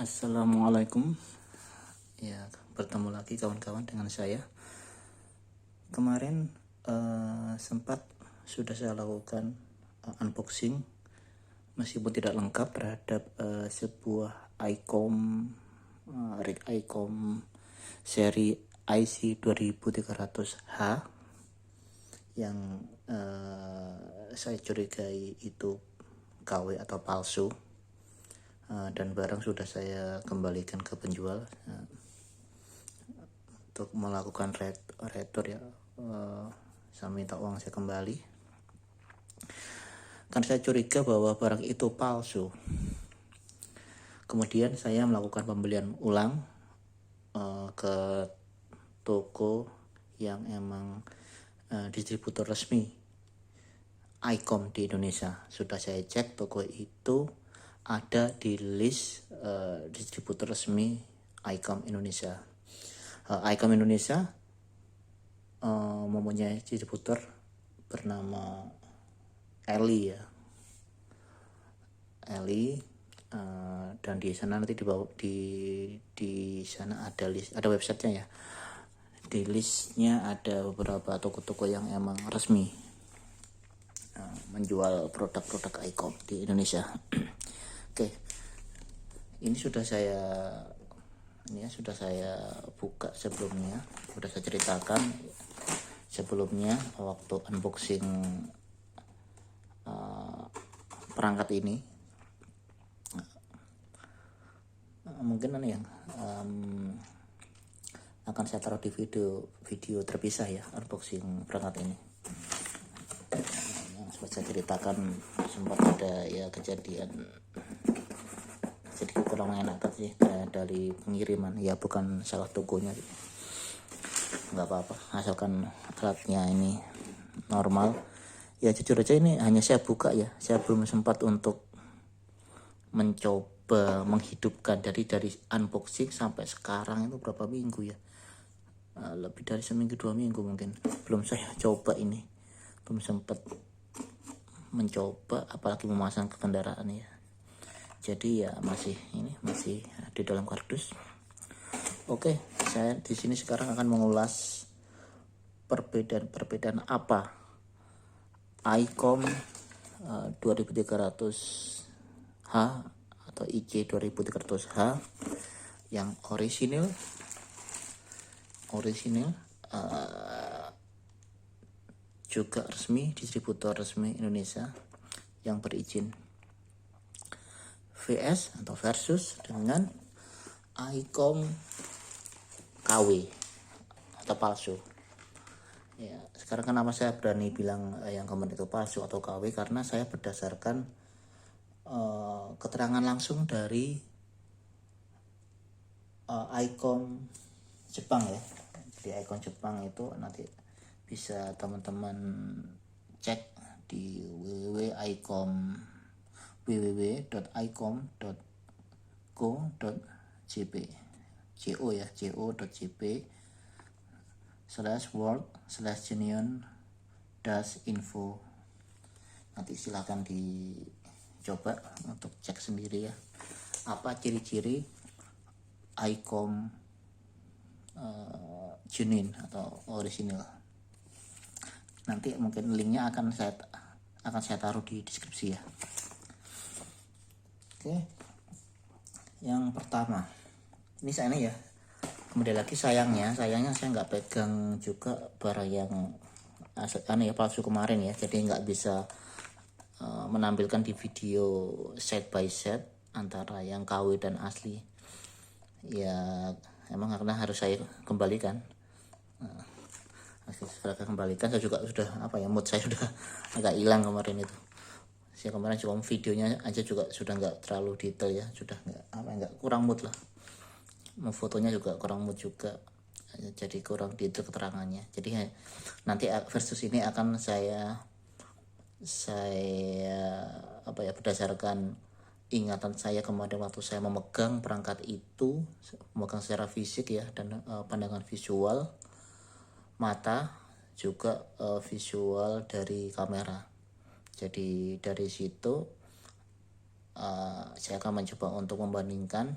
Assalamualaikum. Ya, bertemu lagi kawan-kawan dengan saya. Kemarin sempat sudah saya lakukan unboxing meskipun tidak lengkap terhadap sebuah ICOM rig ICOM seri IC 2300H yang saya curigai itu KW atau palsu. Dan barang sudah saya kembalikan ke penjual untuk melakukan retur ya. Saya minta uang saya kembali, kan saya curiga bahwa barang itu palsu. Kemudian saya melakukan pembelian ulang ke toko yang emang distributor resmi ICOM di Indonesia. Sudah saya cek, toko itu ada di list distributor resmi ICOM Indonesia. ICOM Indonesia mempunyai distributor bernama Eli ya, Eli, dan di sana nanti di sana ada list, ada websitenya ya. Di listnya ada beberapa toko-toko yang emang resmi menjual produk-produk ICOM di Indonesia. Oke, ini sudah saya buka sebelumnya, sudah saya ceritakan sebelumnya waktu unboxing perangkat ini. Mungkin yang akan saya taruh di video terpisah ya, unboxing perangkat ini. Yang saya ceritakan sempat ada ya kejadian sedikit kurang enak sih dari pengiriman ya, bukan salah tokonya, nggak apa-apa asalkan alatnya ini normal ya. Jujur aja ini hanya saya buka ya, saya belum sempat untuk mencoba menghidupkan. Dari unboxing sampai sekarang itu berapa minggu ya, lebih dari seminggu 2 minggu mungkin, belum saya coba ini, belum sempat mencoba apalagi memasang ke kendaraan ya. Jadi ya masih di dalam kardus. Oke, saya di sini sekarang akan mengulas perbedaan apa ICOM 2300H atau IC 2300H yang orisinil juga resmi, distributor resmi Indonesia yang berizin, VS atau versus dengan ICOM KW atau palsu ya. Sekarang kenapa saya berani bilang yang kemarin itu palsu atau KW, karena saya berdasarkan keterangan langsung dari ICOM Jepang ya. Di ICOM Jepang itu nanti bisa teman-teman cek di www.icom.co.jp/world/genuine-info. Nanti silahkan dicoba untuk cek sendiri ya, apa ciri-ciri ICOM genuine atau original. Nanti mungkin linknya akan saya taruh di deskripsi ya. Oke, yang pertama ini saya ya, kemudian lagi sayangnya saya nggak pegang juga barang yang palsu kemarin ya, jadi nggak bisa menampilkan di video set by set antara yang KW dan asli ya. Emang karena harus saya kembalikan, saya juga sudah mood saya sudah agak hilang kemarin itu. Saya kemarin cuma videonya aja juga sudah nggak terlalu detail ya, sudah nggak kurang mood lah, fotonya juga kurang mood juga, jadi kurang detail keterangannya. Jadi nanti versus ini akan saya berdasarkan ingatan saya kemarin waktu saya memegang perangkat itu, memegang secara fisik ya, dan pandangan visual mata juga visual dari kamera. Jadi dari situ saya akan mencoba untuk membandingkan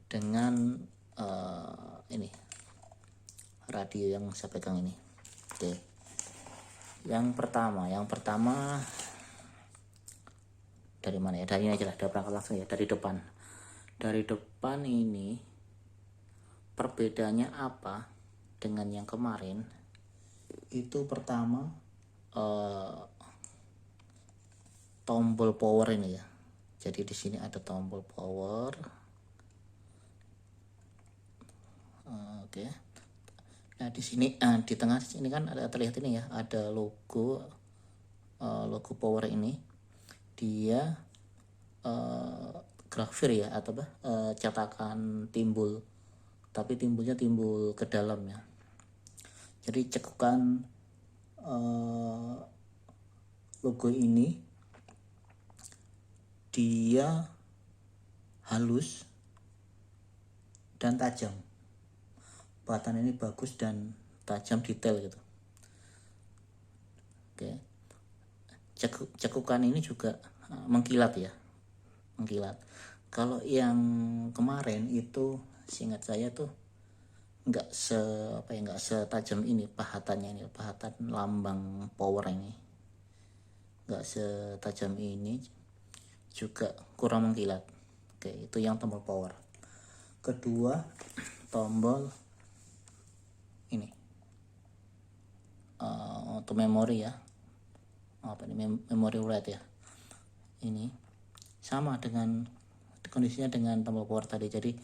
dengan ini radio yang saya pegang ini. Oke, yang pertama dari mana ya, dari ini aja lah, dari perangkat langsung ya, dari depan ini perbedaannya apa dengan yang kemarin. Itu pertama tombol power ini ya, jadi di sini ada tombol power. Oke. Nah di sini di tengah sini kan ada, terlihat ini ya, ada logo power ini. Dia grafir ya, atau cetakan timbul, tapi timbulnya timbul ke dalam ya. Jadi cekukan logo ini dia halus dan tajam. Buatan ini bagus dan tajam, detail gitu. Oke. Cekukan ini juga mengkilat ya, mengkilat. Kalau yang kemarin itu seingat saya tuh nggak setajam ini pahatannya, ini pahatan lambang power ini nggak setajam ini, juga kurang mengkilat. Oke, itu yang tombol power. Kedua, tombol ini untuk memori ya, memory write ya. Ini sama dengan kondisinya dengan tombol power tadi. Jadi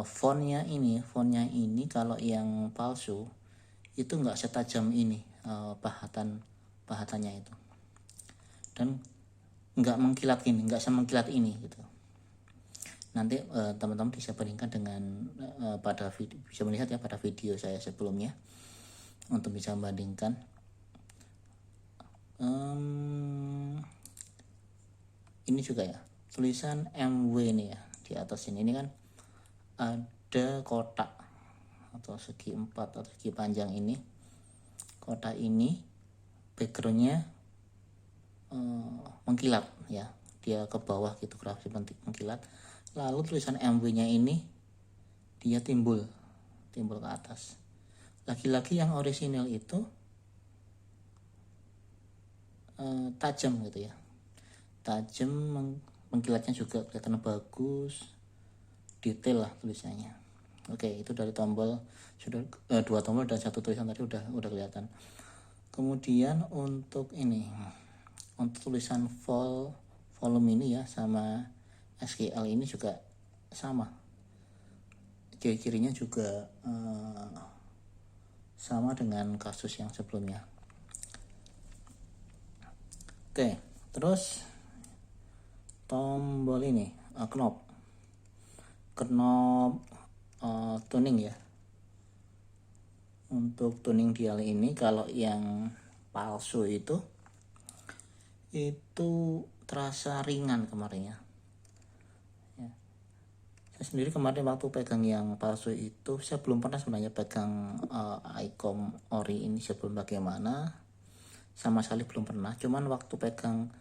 fontnya ini kalau yang palsu itu nggak setajam ini pahatannya itu, dan nggak mengkilat ini, nggak semengkilat ini gitu. Nanti teman-teman bisa bandingkan dengan bisa melihat ya pada video saya sebelumnya untuk bisa membandingkan. Ini juga ya, tulisan MW ini ya di atas ini kan ada kotak atau segi 4 atau segi panjang ini. Kotak ini backgroundnya mengkilat ya, dia ke bawah gitu, grafis mengkilat. Lalu tulisan MW nya ini dia timbul ke atas. Lagi-lagi yang orisinal itu tajam gitu ya, tajam, mengkilatnya juga kelihatan bagus, detail lah tulisannya. Oke, itu dari tombol sudah 2 tombol dan 1 tulisan tadi udah kelihatan. Kemudian untuk ini, untuk tulisan volume ini ya sama SQL ini juga sama, ciri-cirinya juga sama dengan kasus yang sebelumnya. Oke, terus tombol ini knob tuning ya. Untuk tuning dial ini kalau yang palsu itu terasa ringan kemarin ya. Saya sendiri kemarin waktu pegang yang palsu itu, saya belum pernah sebenarnya pegang ICOM ori ini sebelum, bagaimana sama sekali belum pernah. Cuman waktu pegang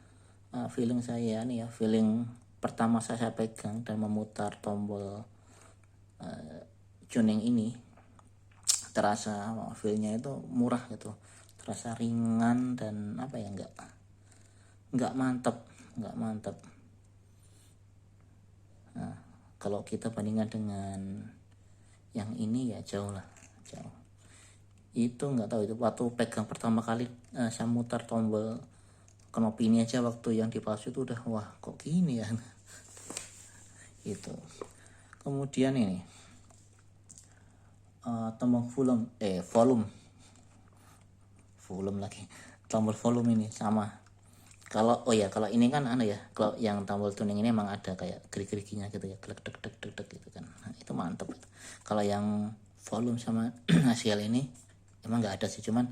feeling saya nih ya, feeling pertama saya pegang dan memutar tombol tuning ini, terasa feelnya itu murah gitu, terasa ringan dan nggak mantap. Nah, kalau kita bandingkan dengan yang ini ya jauh. Itu nggak tahu, itu waktu pegang pertama kali saya mutar tombol knob ini aja waktu yang dipalsu itu udah wah kok gini ya. Itu. Kemudian ini tombol volume lagi, tombol volume ini sama. Kalau ini kan kalau yang tombol tuning ini emang ada kayak gerik-gerikinya gitu ya, deg deg deg deg gitu kan. Nah, itu mantep. Kalau yang volume sama hasil ini emang nggak ada sih, cuman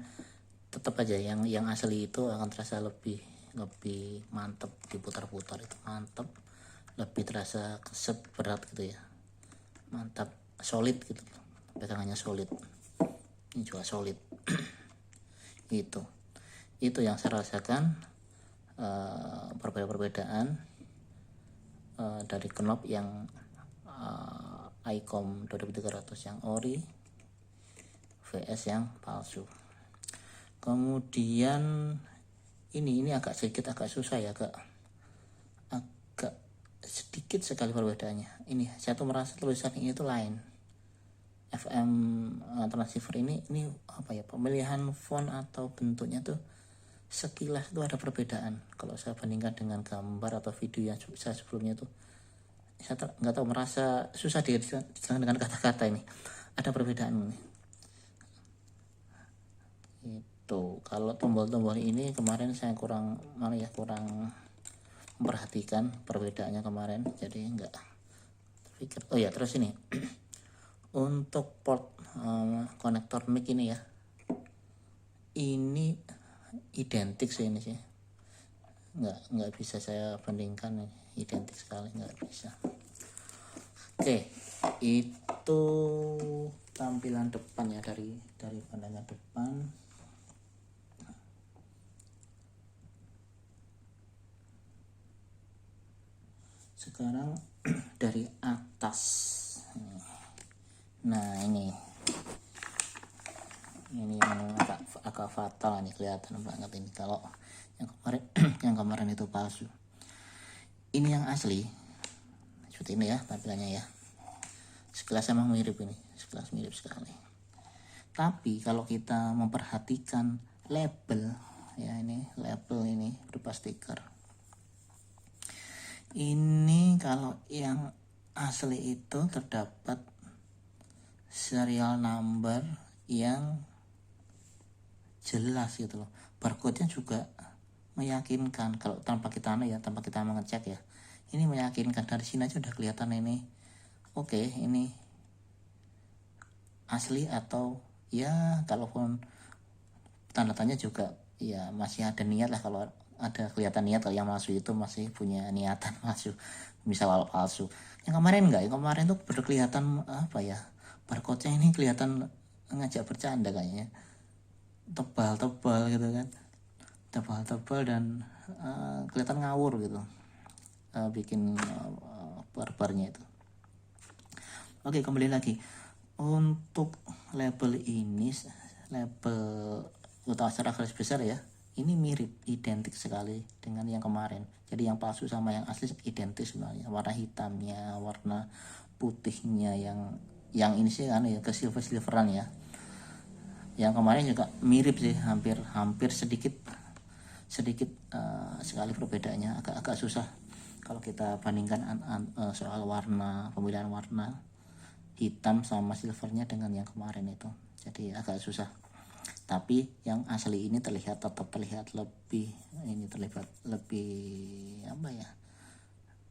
tetap aja yang asli itu akan terasa lebih mantep, diputar-putar itu mantep, lebih terasa keset, berat gitu ya, mantap, solid gitu, pegangannya solid, ini juga solid. itu yang saya rasakan perbedaan dari knob yang ICOM 2300 yang ori vs yang palsu. Kemudian ini agak susah ya, agak sedikit sekali perbedaannya. Ini saya tuh merasa tulisan ini tuh lain. FM transceiver ini apa ya, pemilihan font atau bentuknya tuh sekilas itu ada perbedaan. Kalau saya bandingkan dengan gambar atau video yang saya sebelumnya tuh, saya nggak tahu, merasa susah dijelaskan dengan kata-kata. Ini ada perbedaan ini. Itu kalau tombol-tombol ini kemarin saya kurang memperhatikan perbedaannya kemarin, jadi nggak pikir. Oh ya, terus ini untuk port konektor mic ini ya, ini identik sih, ini sih nggak bisa saya bandingkan, identik sekali, nggak bisa. Oke, itu tampilan depan ya, dari pandangan depan. Sekarang dari atas. Nah, ini yang agak fatal nih, kelihatan banget ini kalau yang kemarin yang kemarin itu palsu. Ini yang asli seperti ini ya tampilannya ya. Sekilas emang mirip, ini sekilas mirip sekali. Tapi kalau kita memperhatikan label ya, ini label ini berupa stiker. Ini kalau yang asli itu terdapat serial number yang jelas gitu loh. Barcode-nya juga meyakinkan kalau tanpa kita mengecek ya. Ini meyakinkan, dari sini aja udah kelihatan ini. Oke, ini asli atau ya, kalaupun tanda tanya juga ya masih ada niat lah. Kalau ada kelihatan niat, kalau yang palsu itu masih punya niatan palsu, misal palsu. Yang kemarin enggak, yang kemarin tuh baru kelihatan apa ya, barcode-nya ini kelihatan ngajak bercanda kayaknya, tebal-tebal gitu kan, tebal-tebal dan kelihatan ngawur gitu, bikin barbarnya itu. Oke, kembali lagi untuk label ini, label utama secara garis besar ya, ini mirip, identik sekali dengan yang kemarin. Jadi yang palsu sama yang asli identik sebenarnya. Warna hitamnya, warna putihnya, yang ini sih kan ya, ke silveran ya. Yang kemarin juga mirip sih, hampir sedikit sekali perbedaannya, agak susah kalau kita bandingkan soal warna, pemilihan warna hitam sama silvernya dengan yang kemarin itu. Jadi agak susah. Tapi yang asli ini tetap terlihat lebih apa ya,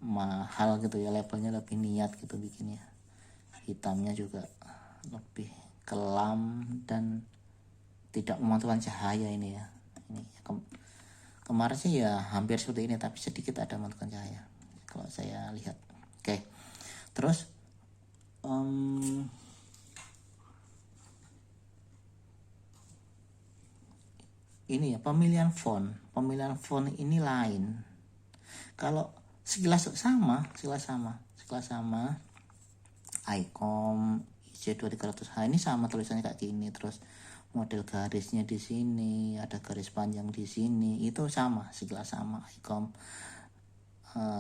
mahal gitu ya, labelnya lebih niat gitu bikinnya. Hitamnya juga lebih kelam dan tidak memantulkan cahaya ini ya. Ini kemarin sih ya hampir seperti ini, tapi sedikit ada memantulkan cahaya kalau saya lihat. Oke, terus ini ya, pemilihan font ini lain. Kalau sekilas sama ICOM IC2300H ini sama tulisannya kayak gini, terus model garisnya di sini, ada garis panjang di sini, itu sama, sekilas sama. ICOM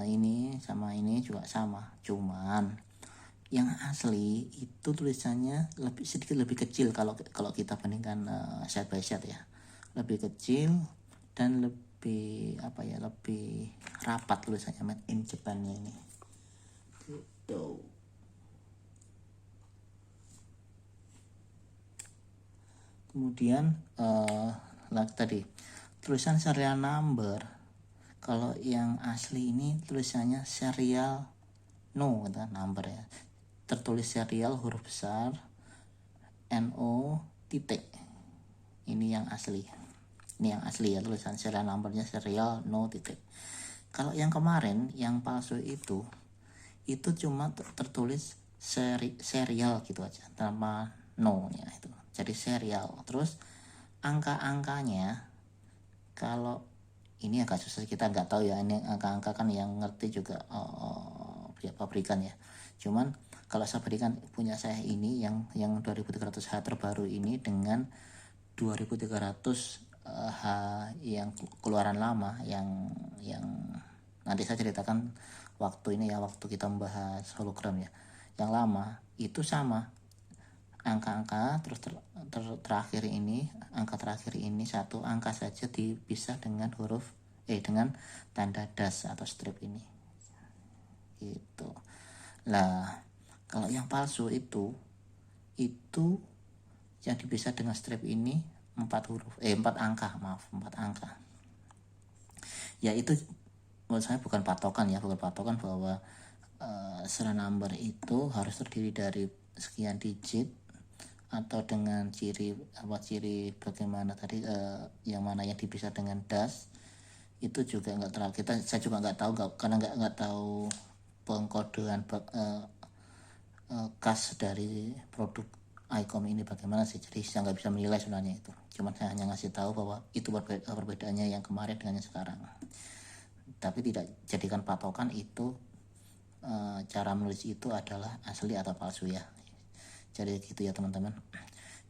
ini sama ini juga sama, cuman yang asli itu tulisannya sedikit lebih kecil kalau kita bandingkan side by side ya, lebih kecil dan lebih apa ya, lebih rapat tulisannya, made in Japan-nya ini gitu. Kemudian tadi tulisan serial number, kalau yang asli ini tulisannya serial number ya, tertulis serial huruf besar NO titik. Ini yang asli ya, tulisan serial numbernya serial no titik. Kalau yang kemarin yang palsu itu cuma tertulis serial gitu aja tanpa no ya, itu jadi serial. Terus angka-angkanya, kalau ini agak susah, kita nggak tahu ya, ini angka-angka kan yang ngerti juga pabrikan ya. Cuman kalau saya berikan punya saya ini yang 2300H terbaru ini dengan 2300 H yang keluaran lama, yang nanti saya ceritakan waktu ini ya, waktu kita membahas hologram ya. Yang lama itu sama angka-angka, terus terakhir ini, angka terakhir ini satu angka saja dipisah dengan dengan tanda dash atau strip ini gitu. Lah kalau yang palsu itu yang dipisah dengan strip ini 4 angka ya. Itu menurut saya bukan patokan bahwa serial number itu harus terdiri dari sekian digit atau dengan ciri bagaimana tadi, yang mana yang dipisah dengan dash. Itu juga nggak terlalu saya juga nggak tahu, karena nggak tahu pengkodean khas dari produk ICOM ini bagaimana sih, jadi saya nggak bisa menilai sebenarnya itu. Cuman saya hanya ngasih tahu bahwa itu perbedaannya yang kemarin dengan yang sekarang, tapi tidak jadikan patokan itu cara menulis itu adalah asli atau palsu ya. Jadi gitu ya teman-teman.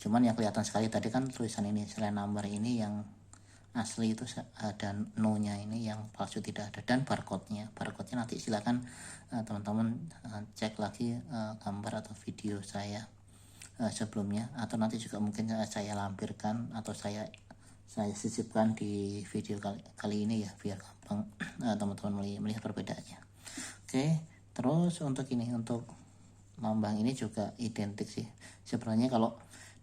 Cuman yang kelihatan sekali tadi kan tulisan ini serial number ini yang asli itu ada no-nya, ini yang palsu tidak ada, dan barcode-nya nanti silakan teman-teman cek lagi gambar atau video saya sebelumnya, atau nanti juga mungkin saya lampirkan atau saya sisipkan di video kali ini ya, biar gampang teman-teman melihat perbedaannya. Oke, terus untuk lambang ini juga identik sih sebenarnya. Kalau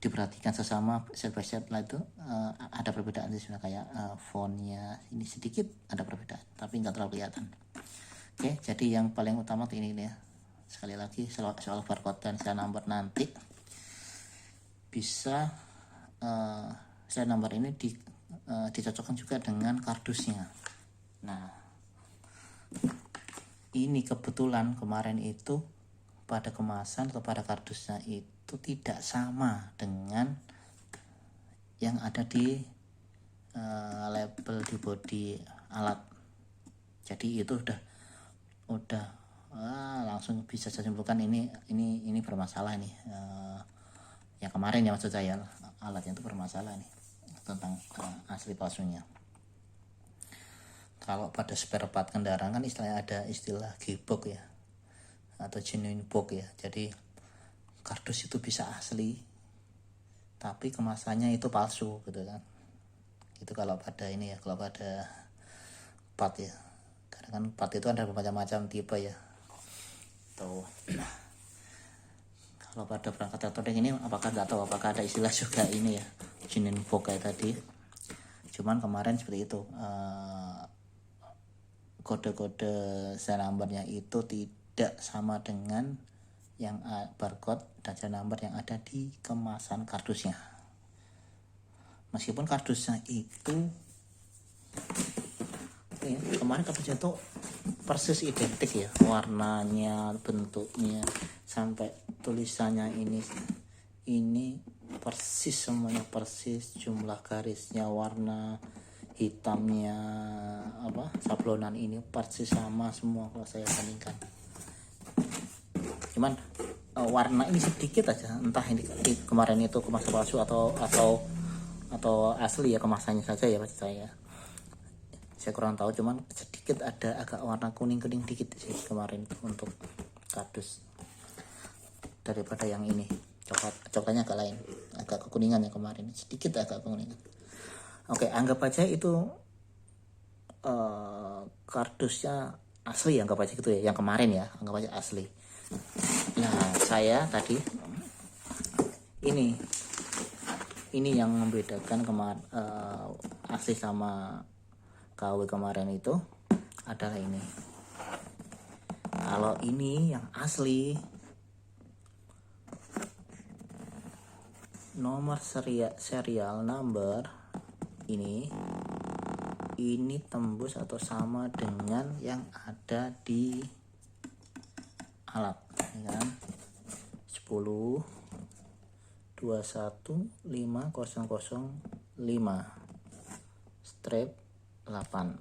diperhatikan sesama set by set lah itu ada perbedaan sih sebenarnya, kayak fontnya ini sedikit ada perbedaan tapi nggak terlalu kelihatan. Oke, jadi yang paling utama ini ya, sekali lagi soal barcode dan serial number, nanti bisa serial number ini dicocokkan juga dengan kardusnya. Nah ini kebetulan kemarin itu pada kemasan atau pada kardusnya itu tidak sama dengan yang ada di label di bodi alat. Jadi itu udah langsung bisa saya simpulkan ini bermasalah nih. Yang kemarin ya, maksud saya alatnya itu bermasalah nih tentang asli palsunya. Kalau pada spare part kendaraan kan ada istilah G-box ya, atau genuine box ya. Jadi kardus itu bisa asli tapi kemasannya itu palsu gitu kan. Itu kalau pada ini ya, kalau pada part ya, karena kan part itu ada bermacam-macam tipe ya. Tuh. Kalau pada perangkat elektronik ini nggak tahu apakah ada istilah juga ini ya, genuine box kayak tadi. Cuman kemarin seperti itu, kode-kode serial numbernya itu tidak sama dengan yang barcode dan serial number yang ada di kemasan kardusnya. Meskipun kardusnya itu kemarin kardusnya itu persis identik ya, warnanya, bentuknya, sampai tulisannya ini persis, semuanya persis, jumlah garisnya, warna hitamnya, sablonan ini persis sama semua kalau saya bandingkan. Cuman warna ini sedikit aja, entah ini kemarin itu kemasan palsu atau asli ya, kemasannya saja ya maksud saya kurang tahu. Cuman sedikit ada agak warna kuning dikit sih kemarin untuk kardus daripada yang ini. Coklatnya agak lain, agak kekuningan yang kemarin, sedikit agak kekuningan. Oke, anggap aja itu kardusnya asli, anggap aja gitu ya, yang kemarin ya, anggap aja asli. Nah saya tadi ini yang membedakan asli sama KW kemarin itu adalah ini. Kalau ini yang asli, nomor serial number ini tembus atau sama dengan yang ada di alat ya kan, 10 21 5005 strip 8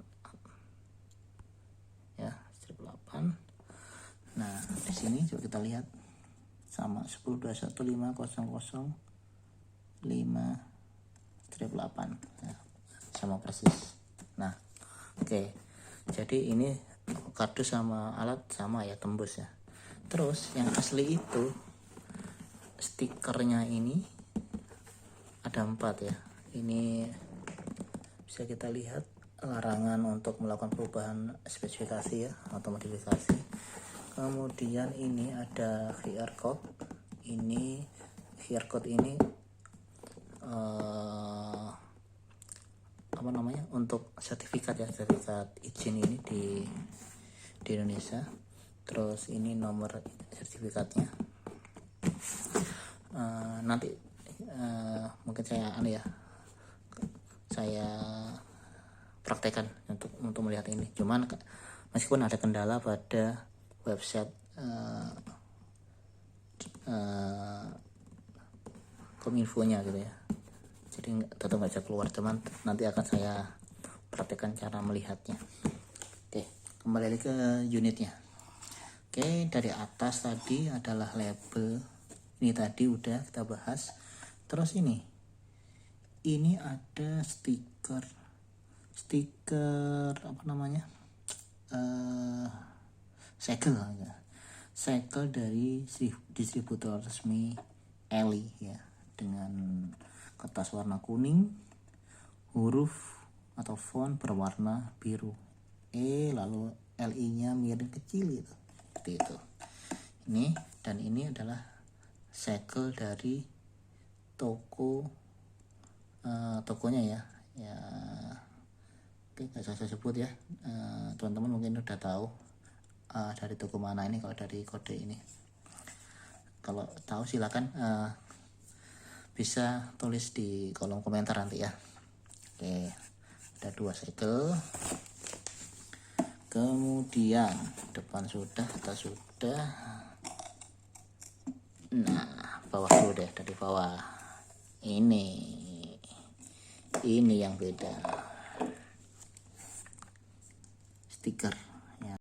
ya, strip 8. Nah di sini coba kita lihat sama 10215005-8 nah, sama persis. Nah oke, jadi ini kardus sama alat sama ya, tembus ya. Terus yang asli itu stikernya ini ada 4 ya. Ini bisa kita lihat larangan untuk melakukan perubahan spesifikasi ya atau modifikasi. Kemudian ini ada QR code. Ini QR code ini apa namanya, untuk sertifikat ya, sertifikat izin ini di Indonesia. Terus ini nomor sertifikatnya. Nanti mungkin saya praktekkan untuk melihat ini. Cuman meskipun ada kendala pada website Kominfo-nya gitu ya, jadi tetap nggak bisa keluar. Cuman nanti akan saya praktekkan cara melihatnya. Oke, kembali lagi ke unitnya. Oke, dari atas tadi adalah label, ini tadi udah kita bahas. Terus ini ada stiker apa namanya, segel dari distributor resmi Eli ya, dengan kertas warna kuning, huruf atau font berwarna biru, lalu LI-nya miring kecil itu, seperti itu. Ini dan ini adalah segel dari tokonya ya. Oke, nggak saya sebut ya, teman-teman mungkin udah tahu dari toko mana ini kalau dari kode ini. Kalau tahu silakan bisa tulis di kolom komentar nanti ya. Oke, ada 2 segel. Kemudian depan sudah, atas sudah. Nah, bawah dulu deh, dari bawah. Ini yang beda. Stiker